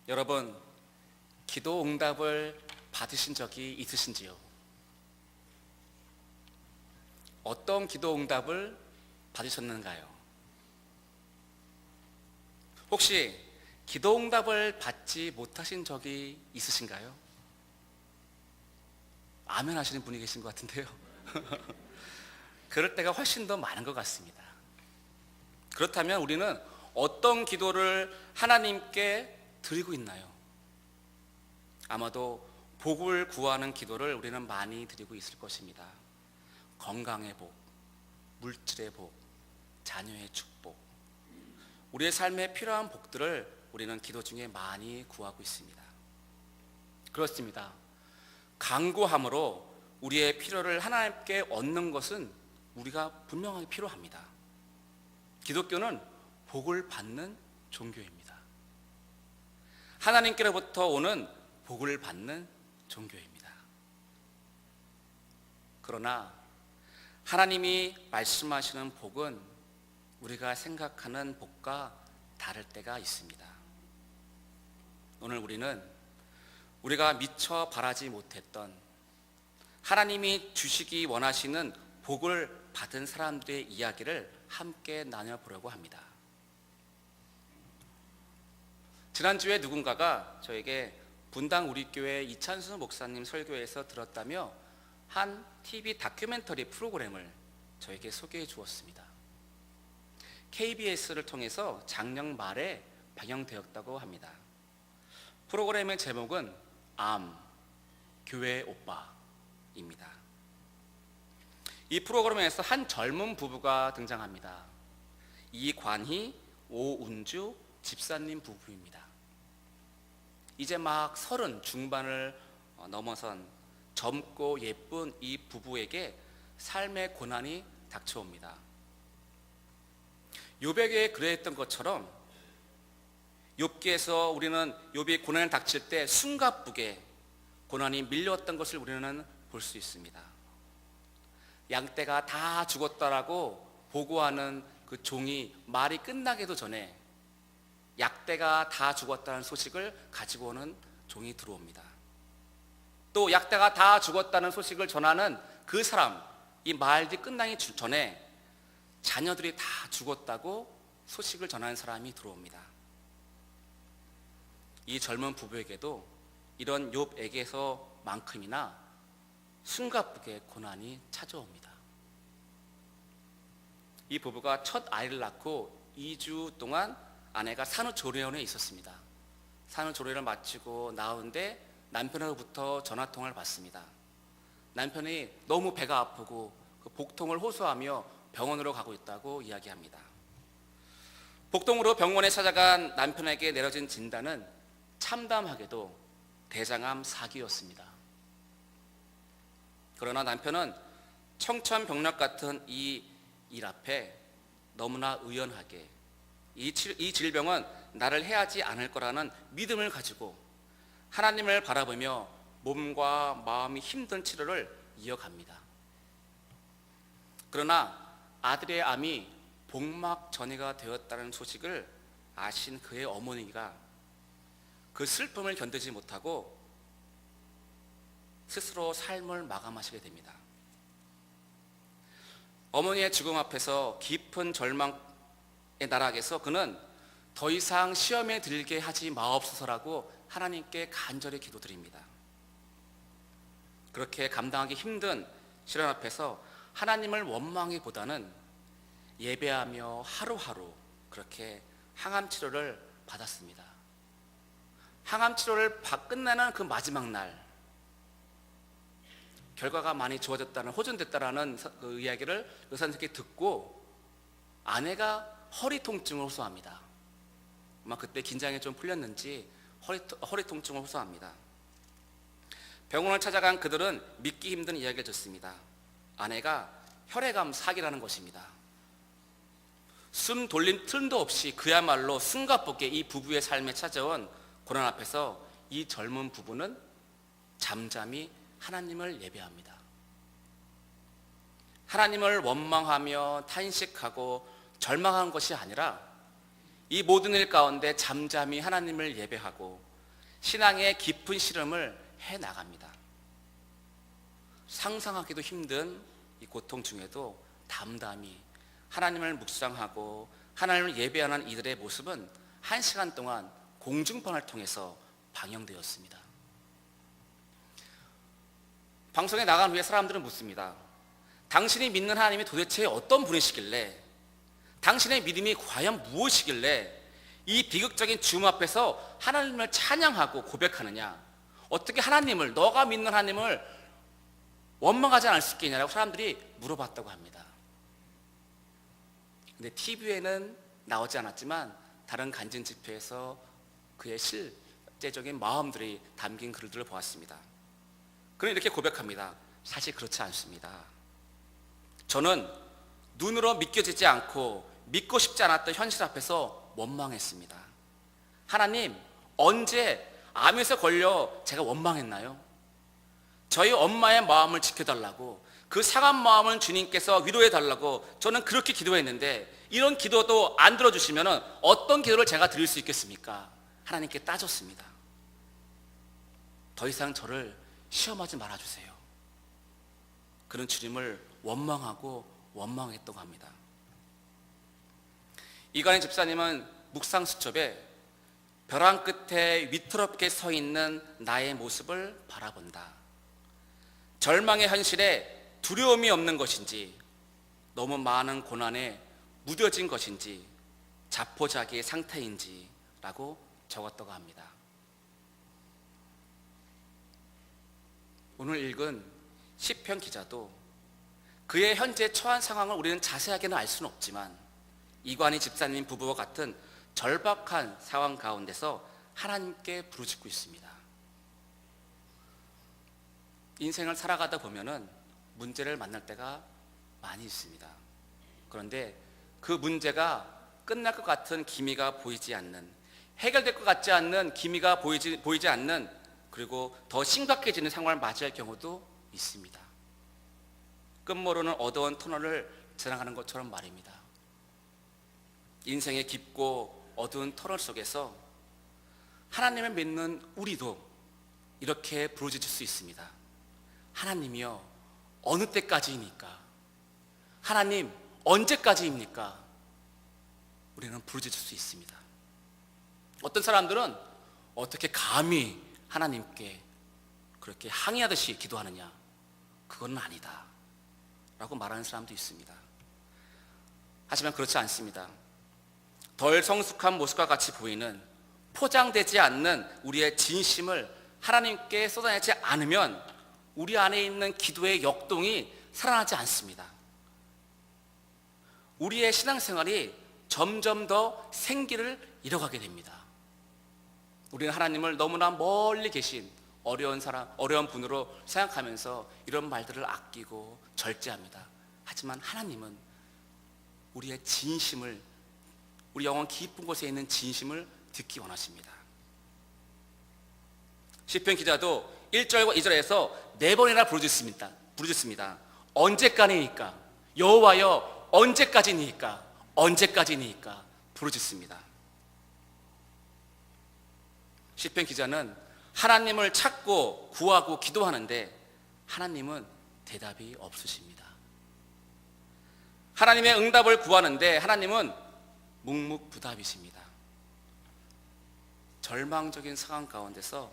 여러분, 기도 응답을 받으신 적이 있으신지요? 어떤 기도 응답을 받으셨는가요? 혹시 기도 응답을 받지 못하신 적이 있으신가요? 아멘 하시는 분이 계신 것 같은데요. 그럴 때가 훨씬 더 많은 것 같습니다. 그렇다면 우리는 어떤 기도를 하나님께 드리고 있나요? 아마도 복을 구하는 기도를 우리는 많이 드리고 있을 것입니다. 건강의 복, 물질의 복, 자녀의 축복, 우리의 삶에 필요한 복들을 우리는 기도 중에 많이 구하고 있습니다. 그렇습니다. 간구함으로 우리의 필요를 하나님께 얻는 것은 우리가 분명하게 필요합니다. 기독교는 복을 받는 종교입니다. 하나님께로부터 오는 복을 받는 종교입니다. 그러나 하나님이 말씀하시는 복은 우리가 생각하는 복과 다를 때가 있습니다. 오늘 우리는 우리가 미처 바라지 못했던 하나님이 주시기 원하시는 복을 받은 사람들의 이야기를 함께 나눠보려고 합니다. 지난주에 누군가가 저에게 분당 우리교회 이찬수 목사님 설교에서 들었다며 한 TV 다큐멘터리 프로그램을 저에게 소개해 주었습니다. KBS를 통해서 작년 말에 방영되었다고 합니다. 프로그램의 제목은 교회 오빠입니다. 이 프로그램에서 한 젊은 부부가 등장합니다. 이관희, 오운주 집사님 부부입니다. 이제 막 30 중반을 넘어선 젊고 예쁜 이 부부에게 삶의 고난이 닥쳐옵니다. 욥에게 그랬던 것처럼 욥기에서 우리는 욥이 고난을 닥칠 때 숨가쁘게 고난이 밀려왔던 것을 우리는 볼 수 있습니다. 양떼가 다 죽었다라고 보고하는 그 종이 말이 끝나기도 전에 약대가 다 죽었다는 소식을 가지고 오는 종이 들어옵니다. 또 약대가 다 죽었다는 소식을 전하는 그 사람, 이 말이 끝나기 전에 자녀들이 다 죽었다고 소식을 전하는 사람이 들어옵니다. 이 젊은 부부에게도 이런 욥에게서만큼이나 숨가쁘게 고난이 찾아옵니다. 이 부부가 첫 아이를 낳고 2주 동안 아내가 산후조리원에 있었습니다. 산후조리를 마치고 나오는데 남편으로부터 전화통화를 받습니다. 남편이 너무 배가 아프고 그 복통을 호소하며 병원으로 가고 있다고 이야기합니다. 복통으로 병원에 찾아간 남편에게 내려진 진단은 참담하게도 대장암 4기였습니다. 그러나 남편은 청천벽력 같은 이 일 앞에 너무나 의연하게 이 질병은 나를 해하지 않을 거라는 믿음을 가지고 하나님을 바라보며 몸과 마음이 힘든 치료를 이어갑니다. 그러나 아들의 암이 복막 전이가 되었다는 소식을 아신 그의 어머니가 그 슬픔을 견디지 못하고 스스로 삶을 마감하시게 됩니다. 어머니의 죽음 앞에서 깊은 절망의 나락에서 그는 더 이상 시험에 들게 하지 마옵소서라고 하나님께 간절히 기도드립니다. 그렇게 감당하기 힘든 시련 앞에서 하나님을 원망하기보다는 예배하며 하루하루 그렇게 항암 치료를 받았습니다. 항암 치료를 끝내는 그 마지막 날 결과가 많이 좋아졌다는, 호전됐다라는 그 이야기를 의사 선생님께 듣고 아내가 허리 통증을 호소합니다. 아마 그때 긴장이 좀 풀렸는지 허리 통증을 호소합니다. 병원을 찾아간 그들은 믿기 힘든 이야기를 듣습니다. 아내가 혈액암 4기라는 것입니다. 숨 돌림 틈도 없이 그야말로 숨가쁘게 이 부부의 삶에 찾아온 고난 앞에서 이 젊은 부부는 잠잠히 하나님을 예배합니다. 하나님을 원망하며 탄식하고 절망한 것이 아니라 이 모든 일 가운데 잠잠히 하나님을 예배하고 신앙의 깊은 씨름을 해 나갑니다. 상상하기도 힘든 이 고통 중에도 담담히 하나님을 묵상하고 하나님을 예배하는 이들의 모습은 1시간 동안 공중파를 통해서 방영되었습니다. 방송에 나간 후에 사람들은 묻습니다. 당신이 믿는 하나님이 도대체 어떤 분이시길래, 당신의 믿음이 과연 무엇이길래 이 비극적인 죽음 앞에서 하나님을 찬양하고 고백하느냐, 어떻게 하나님을, 너가 믿는 하나님을 원망하지 않을 수 있겠냐라고 사람들이 물어봤다고 합니다. 근데 TV에는 나오지 않았지만 다른 간증 집회에서 그의 실제적인 마음들이 담긴 글들을 보았습니다. 그는 이렇게 고백합니다. 사실 그렇지 않습니다. 저는 눈으로 믿겨지지 않고 믿고 싶지 않았던 현실 앞에서 원망했습니다. 하나님, 언제 암에서 걸려 제가 원망했나요? 저희 엄마의 마음을 지켜달라고, 그 상한 마음을 주님께서 위로해달라고 저는 그렇게 기도했는데 이런 기도도 안 들어주시면 어떤 기도를 제가 드릴 수 있겠습니까? 하나님께 따졌습니다. 더 이상 저를 시험하지 말아주세요. 그는 주님을 원망하고 원망했다고 합니다. 이관희 집사님은 묵상 수첩에 벼랑 끝에 위태롭게 서 있는 나의 모습을 바라본다. 절망의 현실에 두려움이 없는 것인지, 너무 많은 고난에 무뎌진 것인지, 자포자기의 상태인지 라고 적었다고 합니다. 오늘 읽은 시편 기자도 그의 현재 처한 상황을 우리는 자세하게는 알 수는 없지만 이관희 집사님 부부와 같은 절박한 상황 가운데서 하나님께 부르짖고 있습니다. 인생을 살아가다 보면은 문제를 만날 때가 많이 있습니다. 그런데 그 문제가 끝날 것 같은 기미가 보이지 않는, 해결될 것 같지 않는 기미가 보이지 않는, 그리고 더 심각해지는 상황을 맞이할 경우도 있습니다. 끝모르는 어두운 터널을 지나가는 것처럼 말입니다. 인생의 깊고 어두운 터널 속에서 하나님을 믿는 우리도 이렇게 부르짖을 수 있습니다. 하나님이여, 어느 때까지입니까? 하나님, 언제까지입니까? 우리는 부르짖을 수 있습니다. 어떤 사람들은 어떻게 감히 하나님께 그렇게 항의하듯이 기도하느냐, 그건 아니다 라고 말하는 사람도 있습니다. 하지만 그렇지 않습니다. 덜 성숙한 모습과 같이 보이는, 포장되지 않는 우리의 진심을 하나님께 쏟아내지 않으면 우리 안에 있는 기도의 역동이 살아나지 않습니다. 우리의 신앙생활이 점점 더 생기를 잃어가게 됩니다. 우리는 하나님을 너무나 멀리 계신 어려운 분으로 생각하면서 이런 말들을 아끼고 절제합니다. 하지만 하나님은 우리의 진심을, 우리 영혼 깊은 곳에 있는 진심을 듣기 원하십니다. 시편 기자도 1절과 2절에서 4번이나 부르짖습니다. 언제까지니까? 여호와여, 언제까지니까? 언제까지니까? 부르짖습니다. 시편 기자는 하나님을 찾고 구하고 기도하는데 하나님은 대답이 없으십니다. 하나님의 응답을 구하는데 하나님은 묵묵부답이십니다. 절망적인 상황 가운데서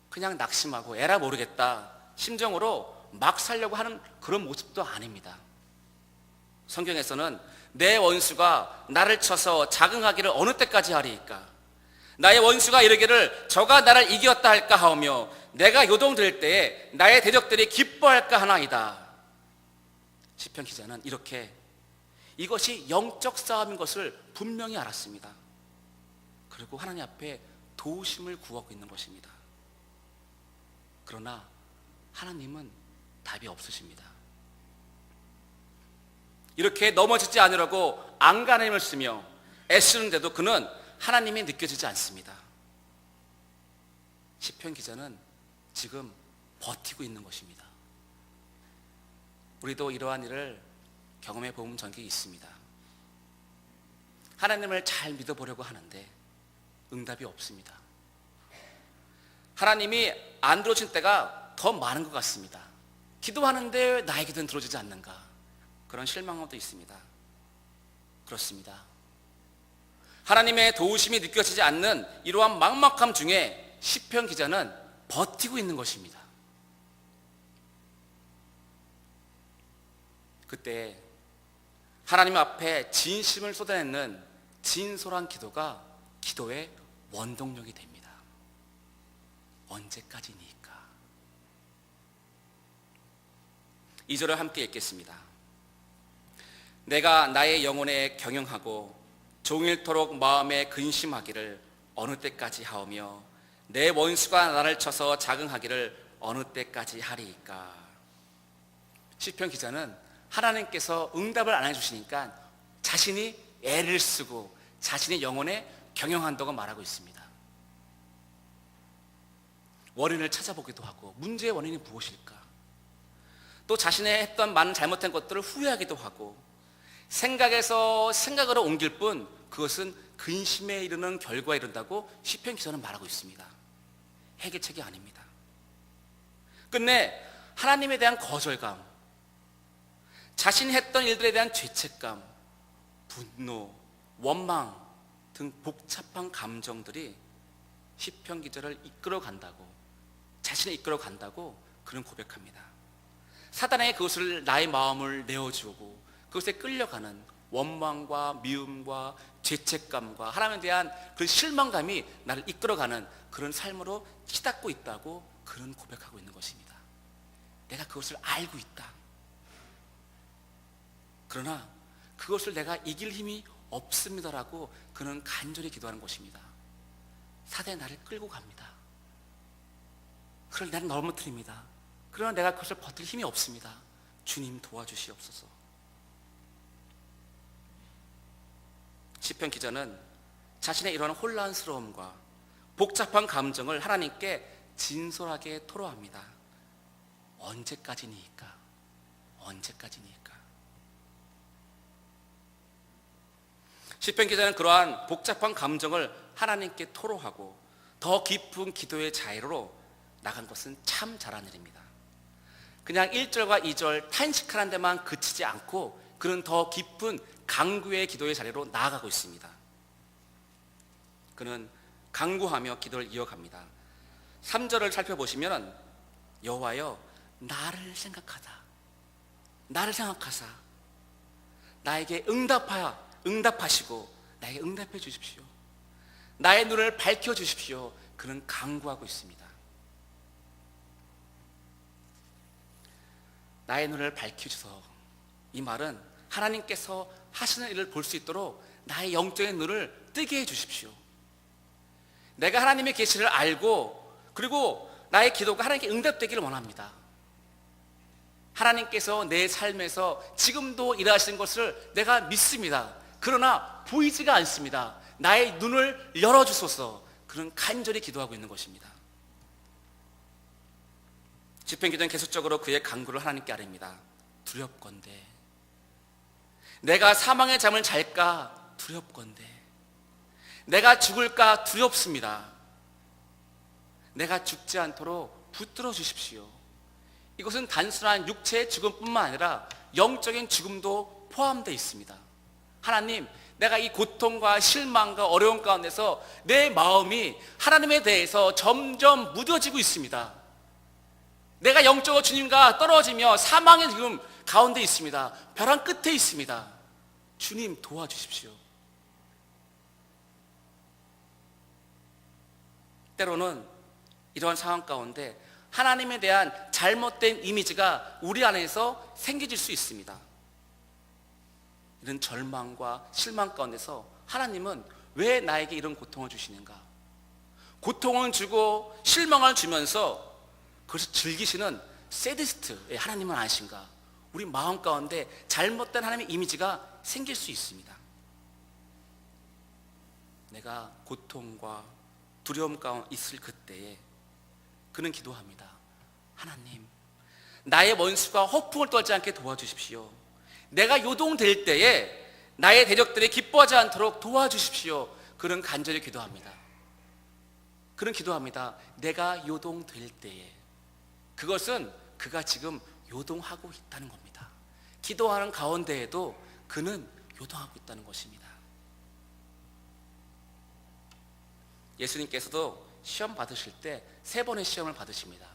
그냥 낙심하고 에라 모르겠다 심정으로 막 살려고 하는 그런 모습도 아닙니다. 성경에서는 내 원수가 나를 쳐서 자긍하기를 어느 때까지 하리이까? 나의 원수가 이르기를 저가 나를 이겼다 할까 하오며 내가 요동들 때에 나의 대적들이 기뻐할까 하나이다. 시편 기자는 이렇게 이것이 영적 싸움인 것을 분명히 알았습니다. 그리고 하나님 앞에 도우심을 구하고 있는 것입니다. 그러나 하나님은 답이 없으십니다. 이렇게 넘어지지 않으려고 안간힘을 쓰며 애쓰는데도 그는 하나님이 느껴지지 않습니다. 시편 기자는 지금 버티고 있는 것입니다. 우리도 이러한 일을 경험해 본 적이 있습니다. 하나님을 잘 믿어보려고 하는데 응답이 없습니다. 하나님이 안 들어오신 때가 더 많은 것 같습니다. 기도하는데 나의 기도는 들어오지 않는가, 그런 실망감도 있습니다. 그렇습니다. 하나님의 도우심이 느껴지지 않는 이러한 막막함 중에 시편 기자는 버티고 있는 것입니다. 그때 하나님 앞에 진심을 쏟아내는 진솔한 기도가 기도의 원동력이 됩니다. 언제까지니까? 2절을 함께 읽겠습니다. 내가 나의 영혼에 경영하고 종일토록 마음에 근심하기를 어느 때까지 하오며 내 원수가 나를 쳐서 자긍하기를 어느 때까지 하리이까? 시편 기자는 하나님께서 응답을 안 해주시니까 자신이 애를 쓰고 자신의 영혼에 경영한다고 말하고 있습니다. 원인을 찾아보기도 하고 문제의 원인이 무엇일까? 또 자신의 했던 많은 잘못된 것들을 후회하기도 하고 생각에서 생각으로 옮길 뿐 그것은 근심에 이르는 결과에 이른다고 시편 기자는 말하고 있습니다. 해결책이 아닙니다. 끝내 하나님에 대한 거절감, 자신이 했던 일들에 대한 죄책감, 분노, 원망 등 복잡한 감정들이 시편 기자를 이끌어 간다고, 자신을 이끌어 간다고 그는 고백합니다. 사단에게 그것을 나의 마음을 내어주고 그것에 끌려가는 원망과 미움과 죄책감과 하나님에 대한 그 실망감이 나를 이끌어가는 그런 삶으로 치닫고 있다고 그는 고백하고 있는 것입니다. 내가 그것을 알고 있다. 그러나 그것을 내가 이길 힘이 없습니다라고 그는 간절히 기도하는 것입니다. 사단이 나를 끌고 갑니다. 그걸 나를 넘어뜨립니다. 그러나 내가 그것을 버틸 힘이 없습니다. 주님 도와주시옵소서. 시편 기자는 자신의 이러한 혼란스러움과 복잡한 감정을 하나님께 진솔하게 토로합니다. 언제까지니까? 언제까지니까? 시편 기자는 그러한 복잡한 감정을 하나님께 토로하고 더 깊은 기도의 자리로 나간 것은 참 잘한 일입니다. 그냥 1절과 2절 탄식하는 데만 그치지 않고 그는 더 깊은 간구의 기도의 자리로 나아가고 있습니다. 그는 간구하며 기도를 이어갑니다. 3절을 살펴보시면 여호와여 나를 생각하사 나에게 응답하시고 나에게 응답해 주십시오. 나의 눈을 밝혀 주십시오. 그는 간구하고 있습니다. 나의 눈을 밝혀주소. 이 말은 하나님께서 하시는 일을 볼 수 있도록 나의 영적인 눈을 뜨게 해 주십시오. 내가 하나님의 계시를 알고 그리고 나의 기도가 하나님께 응답되기를 원합니다. 하나님께서 내 삶에서 지금도 일하시는 것을 내가 믿습니다. 그러나 보이지가 않습니다. 나의 눈을 열어주소서. 그런 간절히 기도하고 있는 것입니다. 시편 기자는 계속적으로 그의 간구를 하나님께 아뢰입니다. 두렵건대 내가 사망의 잠을 잘까 두렵건대 내가 죽을까 두렵습니다. 내가 죽지 않도록 붙들어 주십시오. 이것은 단순한 육체의 죽음뿐만 아니라 영적인 죽음도 포함되어 있습니다. 하나님, 내가 이 고통과 실망과 어려움 가운데서 내 마음이 하나님에 대해서 점점 무뎌지고 있습니다. 내가 영적으로 주님과 떨어지며 사망의 지금 가운데 있습니다. 벼랑 끝에 있습니다. 주님 도와주십시오. 때로는 이러한 상황 가운데 하나님에 대한 잘못된 이미지가 우리 안에서 생겨질 수 있습니다. 이런 절망과 실망 가운데서 하나님은 왜 나에게 이런 고통을 주시는가? 고통을 주고 실망을 주면서 그것을 즐기시는 세디스트의 하나님은 아신가? 우리 마음 가운데 잘못된 하나님의 이미지가 생길 수 있습니다. 내가 고통과 두려움 가운데 있을 그때에 그는 기도합니다. 하나님, 나의 원수가 허풍을 떨지 않게 도와주십시오. 내가 요동될 때에 나의 대적들이 기뻐하지 않도록 도와주십시오. 그는 간절히 기도합니다. 그는 기도합니다. 내가 요동될 때에. 그것은 그가 지금 요동하고 있다는 겁니다. 기도하는 가운데에도 그는 요동하고 있다는 것입니다. 예수님께서도 시험 받으실 때 3번의 시험을 받으십니다.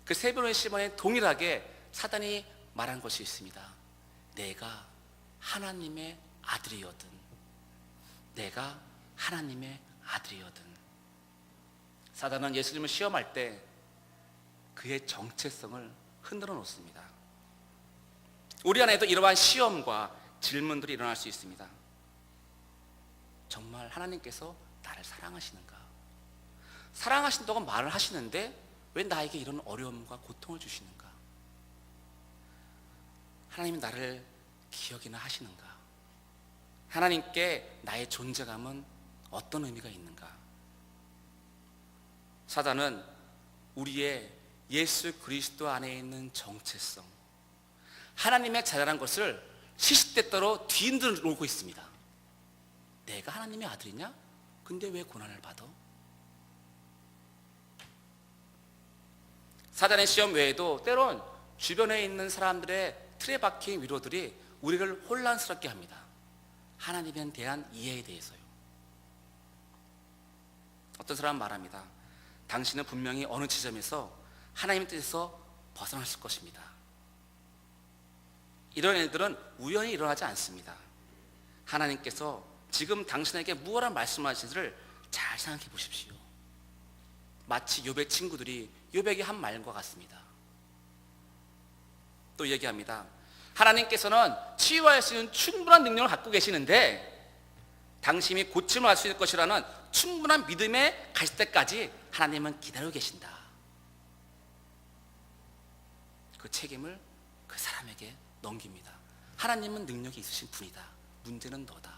그 3번의 시험에 동일하게 사단이 말한 것이 있습니다. 내가 하나님의 아들이거든. 내가 하나님의 아들이거든. 사단은 예수님을 시험할 때 그의 정체성을 흔들어 놓습니다. 우리 안에도 이러한 시험과 질문들이 일어날 수 있습니다. 정말 하나님께서 나를 사랑하시는가? 사랑하신다고 말을 하시는데 왜 나에게 이런 어려움과 고통을 주시는가? 하나님이 나를 기억이나 하시는가? 하나님께 나의 존재감은 어떤 의미가 있는가? 사단은 우리의 예수 그리스도 안에 있는 정체성, 하나님의 자녀라는 것을 시시때때로 뒤흔들고 있습니다. 내가 하나님의 아들이냐? 근데 왜 고난을 받아? 사단의 시험 외에도 때론 주변에 있는 사람들의 틀에 박힌 위로들이 우리를 혼란스럽게 합니다. 하나님에 대한 이해에 대해서요. 어떤 사람은 말합니다. 당신은 분명히 어느 지점에서 하나님의 뜻에서 벗어났을 것입니다. 이런 일들은 우연히 일어나지 않습니다. 하나님께서 지금 당신에게 무엇을 말씀하시는지를 잘 생각해 보십시오. 마치 욥의 친구들이 욥에게 한 말과 같습니다. 또 얘기합니다. 하나님께서는 치유할 수 있는 충분한 능력을 갖고 계시는데 당신이 고침을 할 수 있을 것이라는 충분한 믿음에 가실 때까지 하나님은 기다리고 계신다. 그 책임을 그 사람에게 넘깁니다. 하나님은 능력이 있으신 분이다. 문제는 너다.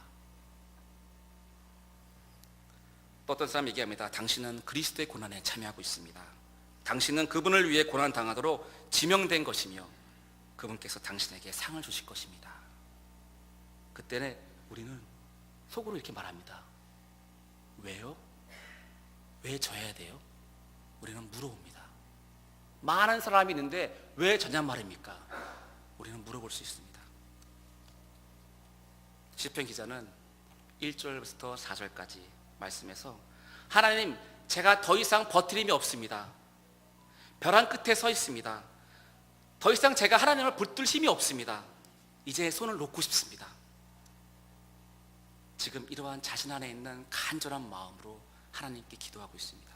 또 어떤 사람 얘기합니다. 당신은 그리스도의 고난에 참여하고 있습니다. 당신은 그분을 위해 고난 당하도록 지명된 것이며 그분께서 당신에게 상을 주실 것입니다. 그때는 우리는 속으로 이렇게 말합니다. 왜요? 왜 져야 돼요? 우리는 물어봅니다. 많은 사람이 있는데 왜 저냐 말입니까? 우리는 물어볼 수 있습니다. 시편 기자는 1절부터 4절까지 말씀에서 하나님, 제가 더 이상 버틸 힘이 없습니다. 벼랑 끝에 서 있습니다. 더 이상 제가 하나님을 붙들 힘이 없습니다. 이제 손을 놓고 싶습니다. 지금 이러한 자신 안에 있는 간절한 마음으로 하나님께 기도하고 있습니다.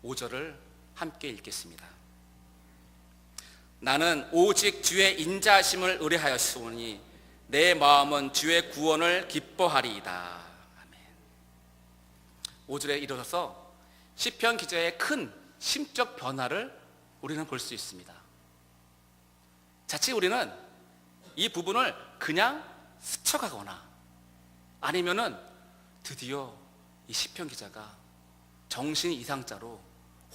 5절을 함께 읽겠습니다. 나는 오직 주의 인자하심을 의뢰하였으니 내 마음은 주의 구원을 기뻐하리이다. 아멘. 5절에 이르러서 시편 기자의 큰 심적 변화를 우리는 볼 수 있습니다. 자칫 우리는 이 부분을 그냥 스쳐가거나 아니면은 드디어 이 시편 기자가 정신 이상자로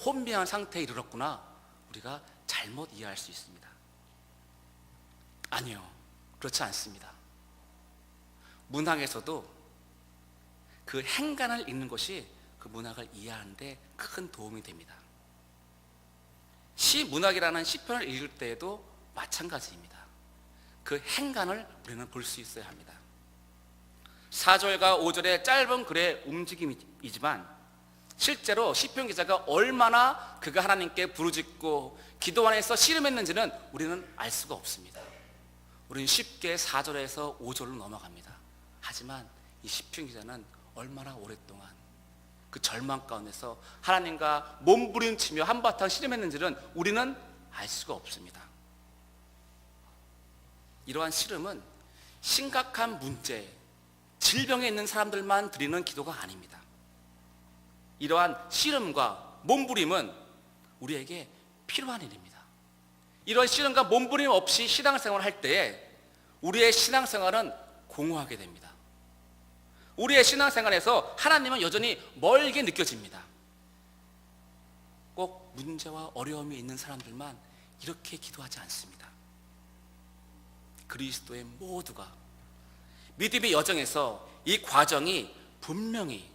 혼미한 상태에 이르렀구나, 우리가 잘못 이해할 수 있습니다. 아니요, 그렇지 않습니다. 문학에서도 그 행간을 읽는 것이 그 문학을 이해하는 데 큰 도움이 됩니다. 시 문학이라는 시편을 읽을 때에도 마찬가지입니다. 그 행간을 우리는 볼 수 있어야 합니다. 4절과 5절의 짧은 글의 움직임이지만 실제로 시편 기자가 얼마나 그가 하나님께 부르짖고 기도 안에서 씨름했는지는 우리는 알 수가 없습니다. 우리는 쉽게 4절에서 5절로 넘어갑니다. 하지만 이 시편 기자는 얼마나 오랫동안 그 절망 가운데서 하나님과 몸부림치며 한바탕 씨름했는지는 우리는 알 수가 없습니다. 이러한 씨름은 심각한 문제, 질병에 있는 사람들만 드리는 기도가 아닙니다. 이러한 씨름과 몸부림은 우리에게 필요한 일입니다. 이런 씨름과 몸부림 없이 신앙생활을 할 때에 우리의 신앙생활은 공허하게 됩니다. 우리의 신앙생활에서 하나님은 여전히 멀게 느껴집니다. 꼭 문제와 어려움이 있는 사람들만 이렇게 기도하지 않습니다. 그리스도의 모두가 믿음의 여정에서 이 과정이 분명히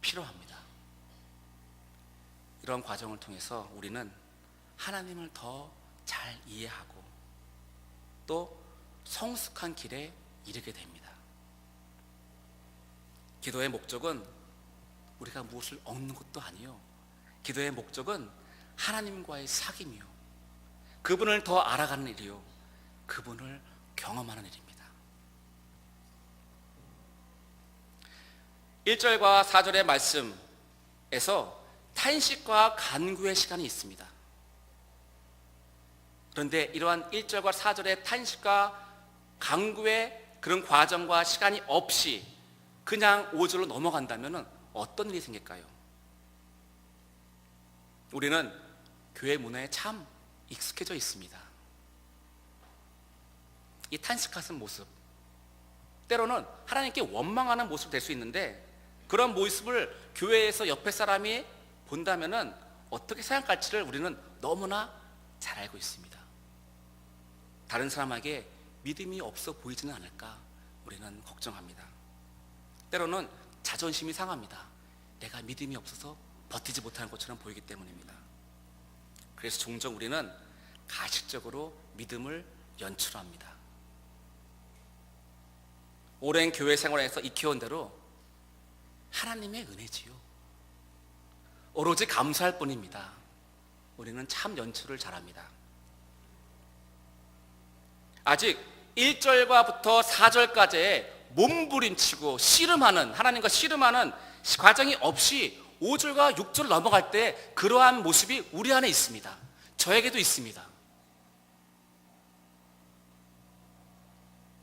필요합니다. 이런 과정을 통해서 우리는 하나님을 더 잘 이해하고 또 성숙한 길에 이르게 됩니다. 기도의 목적은 우리가 무엇을 얻는 것도 아니요, 기도의 목적은 하나님과의 사귐이요, 그분을 더 알아가는 일이요, 그분을 경험하는 일입니다. 1절과 4절의 말씀에서 탄식과 간구의 시간이 있습니다. 그런데 이러한 1절과 4절의 탄식과 간구의 그런 과정과 시간이 없이 그냥 5절로 넘어간다면 어떤 일이 생길까요? 우리는 교회 문화에 참 익숙해져 있습니다. 이 탄식하는 모습, 때로는 하나님께 원망하는 모습이 될 수 있는데, 그런 모습을 교회에서 옆에 사람이 본다면 어떻게 생각할지를 우리는 너무나 잘 알고 있습니다. 다른 사람에게 믿음이 없어 보이지는 않을까 우리는 걱정합니다. 때로는 자존심이 상합니다. 내가 믿음이 없어서 버티지 못하는 것처럼 보이기 때문입니다. 그래서 종종 우리는 가식적으로 믿음을 연출합니다. 오랜 교회 생활에서 익혀온 대로 하나님의 은혜지요, 오로지 감사할 뿐입니다. 우리는 참 연출을 잘합니다. 아직 1절과부터 4절까지의 몸부림치고 씨름하는, 하나님과 씨름하는 과정이 없이 5절과 6절 넘어갈 때 그러한 모습이 우리 안에 있습니다. 저에게도 있습니다.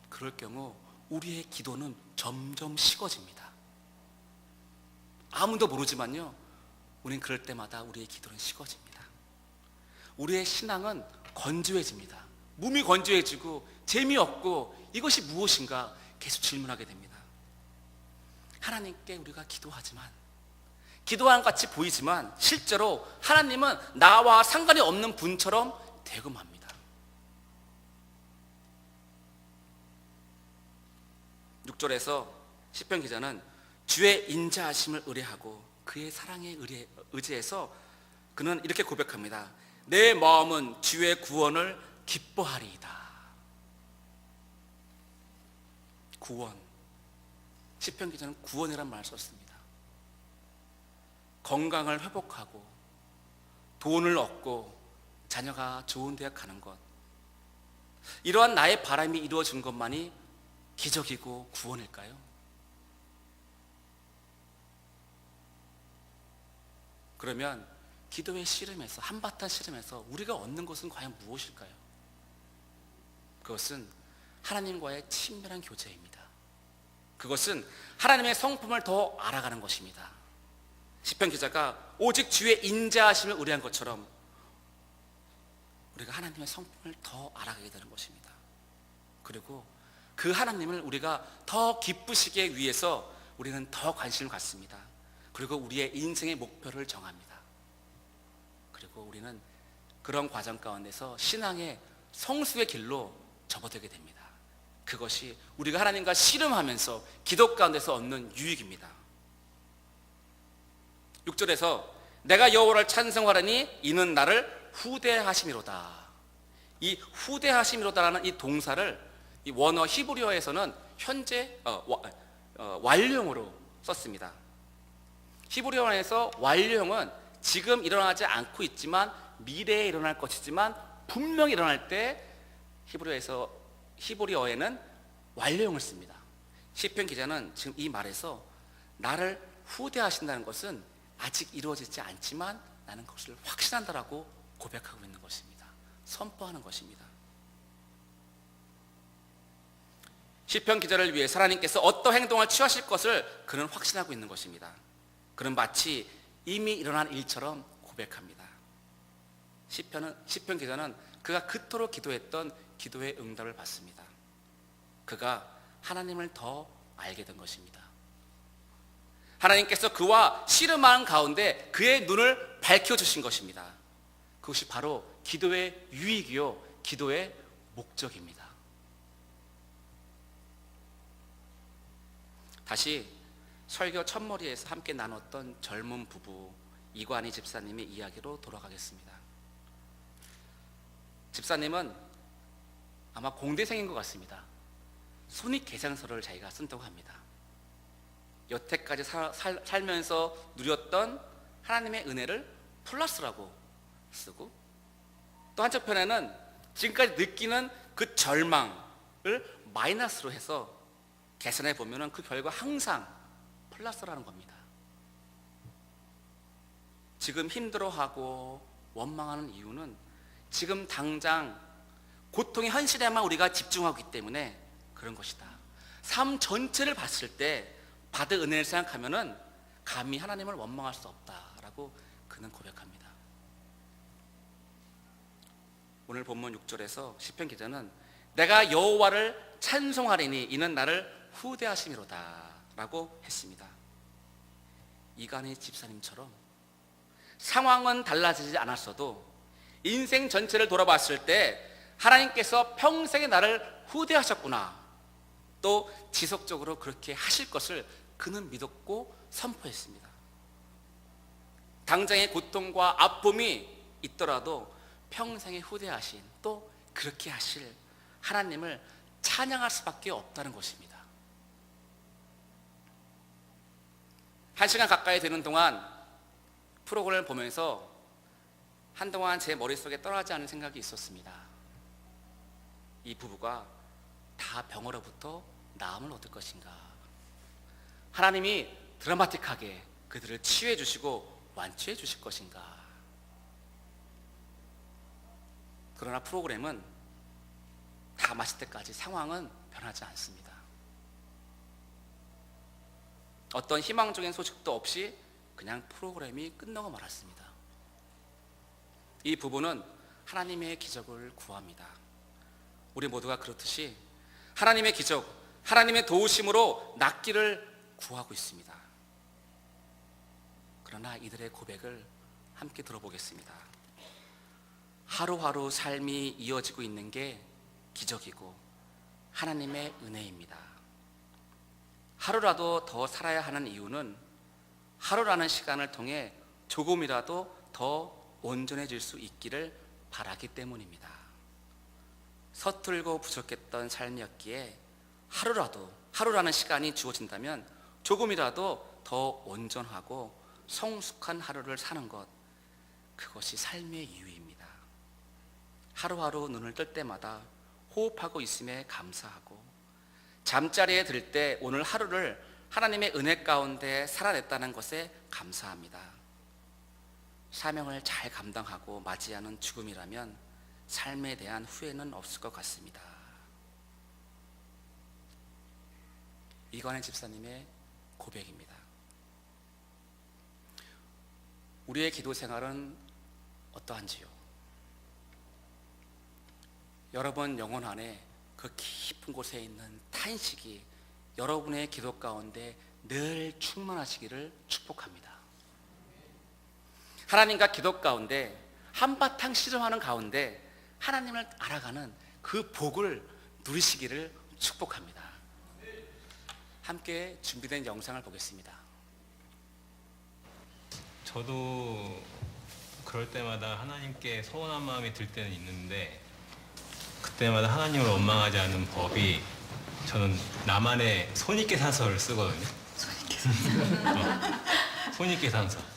그럴 경우 우리의 기도는 점점 식어집니다. 아무도 모르지만요, 우리는 그럴 때마다 우리의 기도는 식어집니다. 우리의 신앙은 건조해집니다. 몸이 건조해지고 재미없고 이것이 무엇인가 계속 질문하게 됩니다. 하나님께 우리가 기도하지만, 기도하는 것 같이 보이지만 실제로 하나님은 나와 상관이 없는 분처럼 대금합니다. 6절에서 시편 기자는 주의 인자하심을 의뢰하고 그의 사랑에 의지해서 그는 이렇게 고백합니다. 내 마음은 주의 구원을 기뻐하리이다. 구원, 시편 기자는 구원이란 말을 썼습니다. 건강을 회복하고 돈을 얻고 자녀가 좋은 대학 가는 것, 이러한 나의 바람이 이루어진 것만이 기적이고 구원일까요? 그러면 기도의 씨름에서, 한바탕 씨름에서 우리가 얻는 것은 과연 무엇일까요? 그것은 하나님과의 친밀한 교제입니다. 그것은 하나님의 성품을 더 알아가는 것입니다. 시편 기자가 오직 주의 인자하심을 의뢰한 것처럼 우리가 하나님의 성품을 더 알아가게 되는 것입니다. 그리고 그 하나님을 우리가 더 기쁘시게 위해서 우리는 더 관심을 갖습니다. 그리고 우리의 인생의 목표를 정합니다. 그리고 우리는 그런 과정 가운데서 신앙의 성수의 길로 접어들게 됩니다. 그것이 우리가 하나님과 씨름하면서 기도 가운데서 얻는 유익입니다. 6절에서 내가 여호와를 찬송하리니 이는 나를 후대하심이로다. 이 후대하심이로다라는 이 동사를 이 원어 히브리어에서는 현재 완료형으로 썼습니다. 히브리어에서 완료형은 지금 일어나지 않고 있지만 미래에 일어날 것이지만 분명히 일어날 때 히브리어에는 완료형을 씁니다. 시편 기자는 지금 이 말에서 나를 후대하신다는 것은 아직 이루어지지 않지만 나는 그것을 확신한다라고 고백하고 있는 것입니다. 선포하는 것입니다. 시편 기자를 위해 하나님께서 어떤 행동을 취하실 것을 그는 확신하고 있는 것입니다. 그는 마치 이미 일어난 일처럼 고백합니다. 시편 기자는 그가 그토록 기도했던 기도의 응답을 받습니다. 그가 하나님을 더 알게 된 것입니다. 하나님께서 그와 씨름하는 가운데 그의 눈을 밝혀주신 것입니다. 그것이 바로 기도의 유익이요, 기도의 목적입니다. 다시 설교 첫머리에서 함께 나눴던 젊은 부부 이관희 집사님의 이야기로 돌아가겠습니다. 집사님은 아마 공대생인 것 같습니다. 손익계산서를 자기가 쓴다고 합니다. 여태까지 살면서 누렸던 하나님의 은혜를 플러스라고 쓰고, 또 한쪽편에는 지금까지 느끼는 그 절망을 마이너스로 해서 계산해 보면 그 결과 항상 플러스라는 겁니다. 지금 힘들어하고 원망하는 이유는 지금 당장 고통의 현실에만 우리가 집중하고 있기 때문에 그런 것이다. 삶 전체를 봤을 때 받은 은혜를 생각하면은 감히 하나님을 원망할 수 없다라고 그는 고백합니다. 오늘 본문 6절에서 시편 기자는 내가 여호와를 찬송하리니 이는 나를 후대하심이로다 라고 했습니다. 이간희 집사님처럼 상황은 달라지지 않았어도 인생 전체를 돌아봤을 때 하나님께서 평생에 나를 후대하셨구나, 또 지속적으로 그렇게 하실 것을 그는 믿었고 선포했습니다. 당장의 고통과 아픔이 있더라도 평생에 후대하신, 또 그렇게 하실 하나님을 찬양할 수밖에 없다는 것입니다. 1시간 가까이 되는 동안 프로그램을 보면서 한동안 제 머릿속에 떠나지 않은 생각이 있었습니다. 이 부부가 다 병으로부터 나음을 얻을 것인가? 하나님이 드라마틱하게 그들을 치유해 주시고 완치해 주실 것인가? 그러나 프로그램은 다 마칠 때까지 상황은 변하지 않습니다. 어떤 희망적인 소식도 없이 그냥 프로그램이 끝나고 말았습니다. 이 부부는 하나님의 기적을 구합니다. 우리 모두가 그렇듯이 하나님의 기적, 하나님의 도우심으로 낫기를 구하고 있습니다. 그러나 이들의 고백을 함께 들어보겠습니다. 하루하루 삶이 이어지고 있는 게 기적이고 하나님의 은혜입니다. 하루라도 더 살아야 하는 이유는 하루라는 시간을 통해 조금이라도 더 온전해질 수 있기를 바라기 때문입니다. 서툴고 부족했던 삶이었기에 하루라는 시간이 주어진다면 조금이라도 더 온전하고 성숙한 하루를 사는 것, 그것이 삶의 이유입니다. 하루하루 눈을 뜰 때마다 호흡하고 있음에 감사하고, 잠자리에 들 때 오늘 하루를 하나님의 은혜 가운데 살아냈다는 것에 감사합니다. 사명을 잘 감당하고 맞이하는 죽음이라면 삶에 대한 후회는 없을 것 같습니다. 이관희 집사님의 고백입니다. 우리의 기도 생활은 어떠한지요? 여러분 영혼 안에 그 깊은 곳에 있는 탄식이 여러분의 기도 가운데 늘 충만하시기를 축복합니다. 하나님과 기도 가운데 한바탕 씨름하는 가운데 하나님을 알아가는 그 복을 누리시기를 축복합니다. 함께 준비된 영상을 보겠습니다. 저도 그럴 때마다 하나님께 서운한 마음이 들 때는 있는데, 그때마다 하나님을 원망하지 않는 법이, 저는 나만의 손익계산서를 쓰거든요. 손익계산서.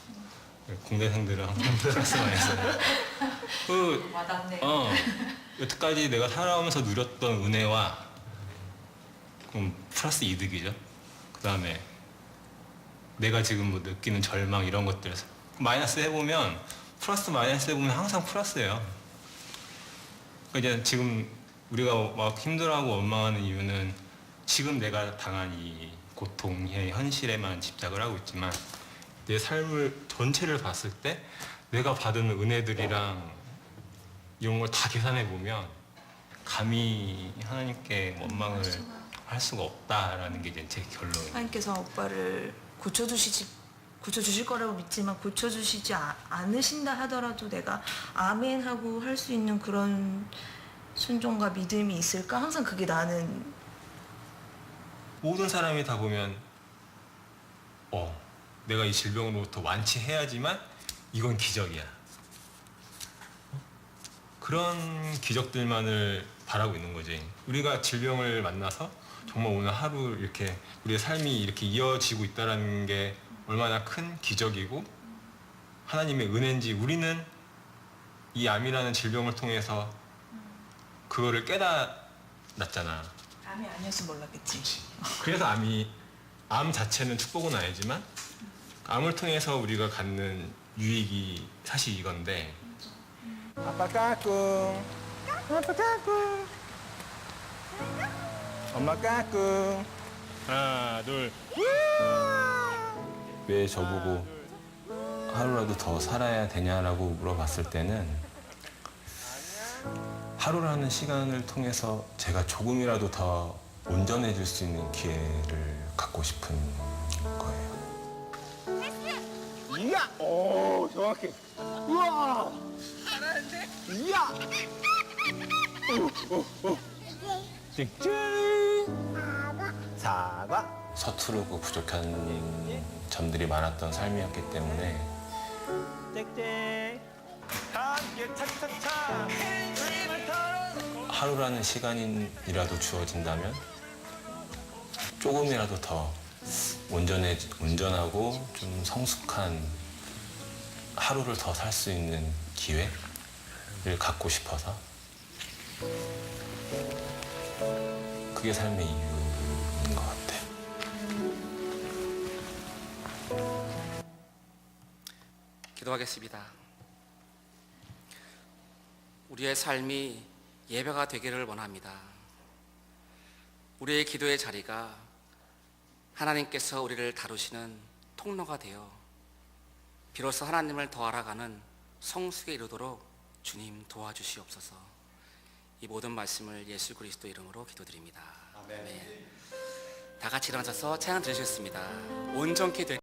공대생들은 항상 플러스 마이너스. 와닿네. 여태까지 내가 살아오면서 누렸던 은혜와, 그럼 플러스 이득이죠. 그 다음에 내가 지금 뭐 느끼는 절망 이런 것들 마이너스 해보면, 플러스 마이너스 해보면 항상 플러스예요. 그러니까 이제 지금 우리가 막 힘들어하고 원망하는 이유는 지금 내가 당한 이 고통의 현실에만 집착을 하고 있지만, 내 삶을 전체를 봤을 때 내가 받은 은혜들이랑 이런 걸 다 계산해 보면 감히 하나님께 원망을 할 수가 없다라는 게 이제 제 결론입니다. 하나님께서 오빠를 고쳐주실 거라고 믿지만 고쳐주시지 않으신다 하더라도 내가 아멘 하고 할 수 있는 그런 순종과 믿음이 있을까? 항상 그게 나는. 모든 사람이 다 보면 내가 이 질병으로부터 완치해야지만 이건 기적이야. 그런 기적들만을 바라고 있는 거지. 우리가 질병을 만나서 정말 오늘 하루 이렇게 우리의 삶이 이렇게 이어지고 있다는 게 얼마나 큰 기적이고 하나님의 은혜인지 우리는 이 암이라는 질병을 통해서 그거를 깨달았잖아. 암이 아니었으면 몰랐겠지. 그래서 암 자체는 축복은 아니지만 암을 통해서 우리가 갖는 유익이 사실 이건데 아빠 까꿍. 아빠 까꿍. 엄마 까꿍. 하나 둘 왜 저보고 하루라도 더 살아야 되냐라고 물어봤을 때는 하루라는 시간을 통해서 제가 조금이라도 더 온전해질 수 있는 기회를 갖고 싶은 거예요. 이야! 오, 정확해. 우와! 잘하는데? 이야! 찡찡! 사과. 서투르고 부족한 점들이 많았던 삶이었기 때문에 짹짹. 함께 차차차. 하루라는 시간이라도 주어진다면 조금이라도 더 온전하고 좀 성숙한 하루를 더 살 수 있는 기회를 갖고 싶어서 그게 삶의 이유인 것 같아요. 기도하겠습니다. 우리의 삶이 예배가 되기를 원합니다. 우리의 기도의 자리가 하나님께서 우리를 다루시는 통로가 되어 비로소 하나님을 더 알아가는 성숙에 이르도록 주님 도와주시옵소서. 이 모든 말씀을 예수 그리스도 이름으로 기도드립니다. 아멘. 다 같이 일어나셔서 찬양 드리셨습니다. 온전케 되